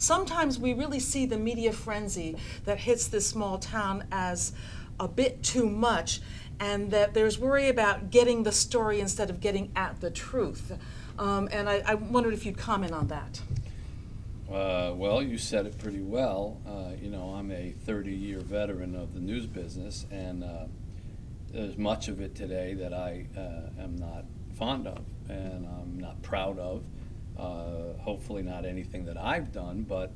Sometimes we really see the media frenzy that hits this small town as a bit too much, and that there's worry about getting the story instead of getting at the truth. And I wondered if you'd comment on that. Well, you said it pretty well. I'm a 30-year veteran of the news business, and there's much of it today that I am not fond of, and I'm not proud of. Hopefully not anything that I've done, but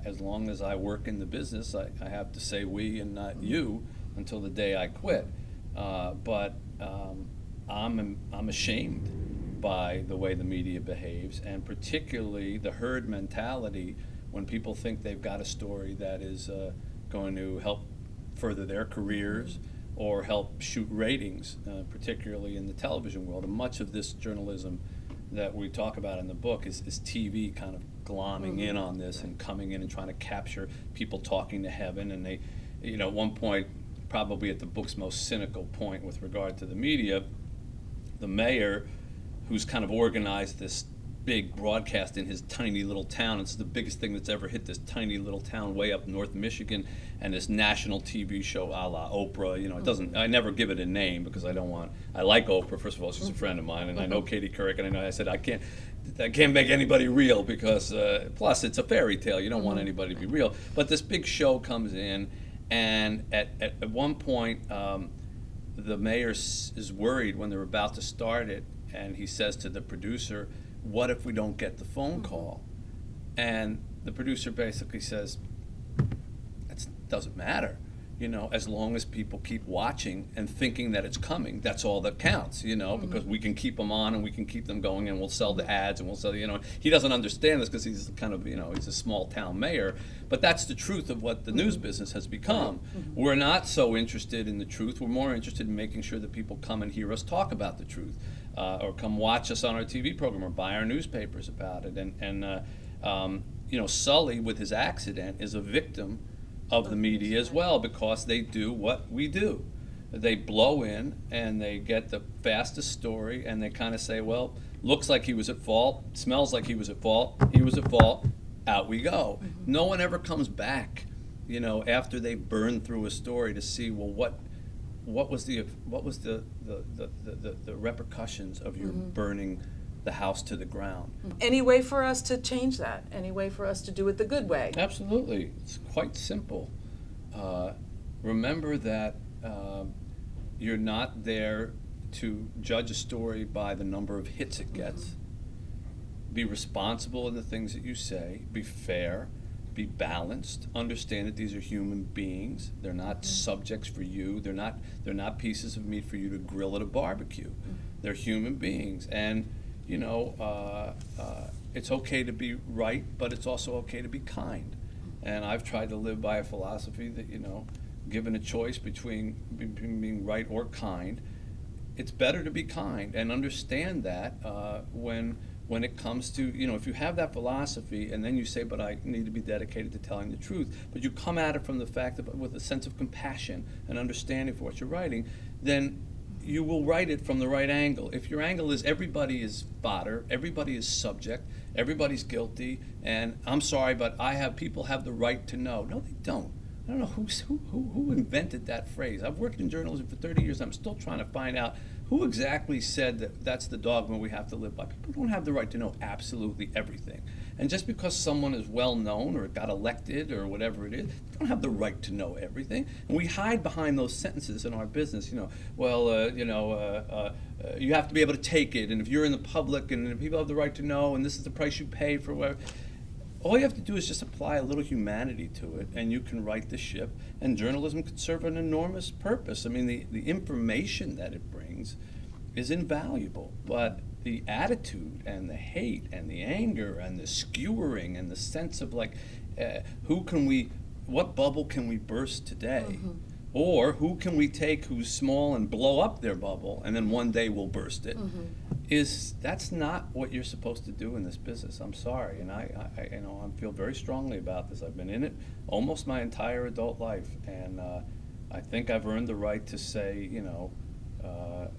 as long as I work in the business, I have to say we and not you until the day I quit. But I'm ashamed by the way the media behaves, and particularly the herd mentality when people think they've got a story that is going to help further their careers or help shoot ratings, particularly in the television world. And much of this journalism that we talk about in the book is TV kind of glomming in on this and coming in and trying to capture people talking to heaven. And they, at one point, probably at the book's most cynical point with regard to the media, the mayor, who's kind of organized this big broadcast in his tiny little town. It's the biggest thing that's ever hit this tiny little town way up North Michigan, and this national TV show a la Oprah. It doesn't, I never give it a name because I like Oprah. First of all, she's a friend of mine, and I know Katie Couric, and I said I can't make anybody real because, plus it's a fairy tale. You don't want anybody to be real. But this big show comes in, and at one point, the mayor is worried when they're about to start it, and he says to the producer, "What if we don't get the phone call?" And the producer basically says, "It doesn't matter. As long as people keep watching and thinking that it's coming, that's all that counts, because we can keep them on and we can keep them going and we'll sell the ads and we'll sell, He doesn't understand this because he's kind of, he's a small town mayor, but that's the truth of what the news business has become. We're not so interested in the truth. We're more interested in making sure that people come and hear us talk about the truth, or come watch us on our TV program or buy our newspapers about it. And Sully, with his accident, is a victim of the media as well, because they do what we do. They blow in and they get the fastest story, and they kind of say, well, looks like he was at fault, smells like he was at fault, out we go. No one ever comes back, after they burn through a story to see, well, what was the repercussions of your burning the house to the ground. Any way for us to change that? Any way for us to do it the good way? Absolutely. It's quite simple. Remember that you're not there to judge a story by the number of hits it gets. Be responsible in the things that you say. Be fair. Be balanced. Understand that these are human beings. They're not subjects for you. They're not pieces of meat for you to grill at a barbecue. They're human beings. And it's okay to be right, but it's also okay to be kind. And I've tried to live by a philosophy that, given a choice between being right or kind, it's better to be kind, and understand that when it comes to, if you have that philosophy and then you say, but I need to be dedicated to telling the truth, but you come at it from the fact of, with a sense of compassion and understanding for what you're writing, then you will write it from the right angle. If your angle is everybody is fodder, everybody is subject, everybody's guilty, and I'm sorry, but people have the right to know. No, they don't. I don't know who invented that phrase. I've worked in journalism for 30 years. I'm still trying to find out who exactly said that that's the dogma we have to live by. People don't have the right to know absolutely everything. And just because someone is well known or got elected or whatever it is, they don't have the right to know everything. And we hide behind those sentences in our business. You have to be able to take it. And if you're in the public and people have the right to know, and this is the price you pay for whatever. All you have to do is just apply a little humanity to it, and you can right the ship, and journalism could serve an enormous purpose. I mean, the information that it brings is invaluable, but the attitude and the hate and the anger and the skewering and the sense of what bubble can we burst today? Or who can we take who's small and blow up their bubble, and then one day we'll burst it? That's not what you're supposed to do in this business. I'm sorry, and I feel very strongly about this. I've been in it almost my entire adult life, and I think I've earned the right to say,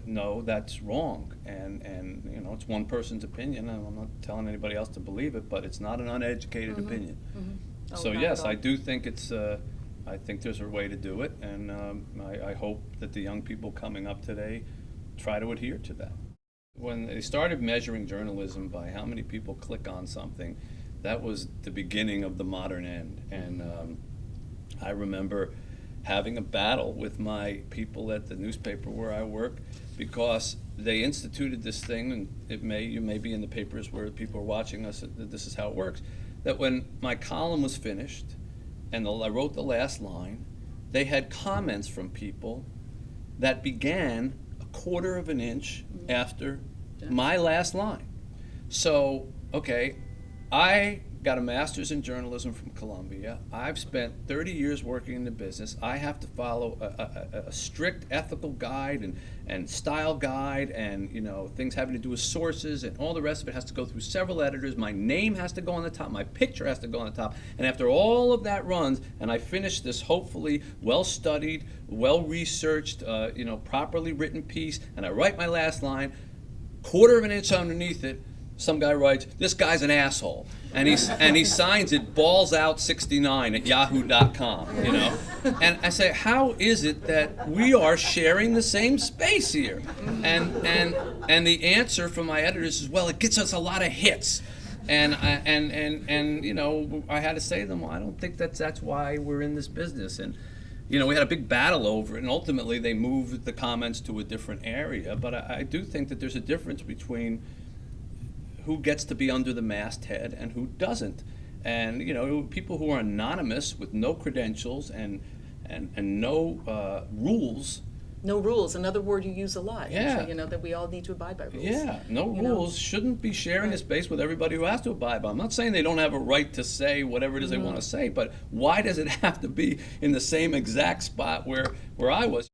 no, that's wrong. And you know, it's one person's opinion, and I'm not telling anybody else to believe it, but it's not an uneducated opinion. Oh, So not yes, at all. I do think it's, I think there's a way to do it, and I hope that the young people coming up today try to adhere to that. When they started measuring journalism by how many people click on something, that was the beginning of the modern end. And I remember having a battle with my people at the newspaper where I work, because they instituted this thing, and you may be in the papers where people are watching us, that this is how it works, that when my column was finished and I wrote the last line, they had comments from people that began a quarter of an inch after my last line. So, okay, I got a master's in journalism from Columbia. I've spent 30 years working in the business. I have to follow a strict ethical guide and style guide, and you know, things having to do with sources, and all the rest of it has to go through several editors. My name has to go on the top, my picture has to go on the top, and after all of that runs, and I finish this hopefully well-studied, well-researched, you know, properly written piece, and I write my last line, quarter of an inch underneath it, some guy writes, "This guy's an asshole," and he signs it balls out 69 at yahoo.com, you know. And I say, how is it that we are sharing the same space here? And the answer from my editors is, well, it gets us a lot of hits. And you know, I had to say to them, well, I don't think that's why we're in this business. And you know, we had a big battle over it, and ultimately they moved the comments to a different area. But I do think that there's a difference between who gets to be under the masthead and who doesn't. And you know, people who are anonymous with no credentials and no rules. No rules, another word you use a lot. Yeah. You know, that we all need to abide by rules. Yeah, no You know? rules, shouldn't be sharing a space with everybody who has to abide by. I'm not saying they don't have a right to say whatever it is they want to say, but why does it have to be in the same exact spot where I was?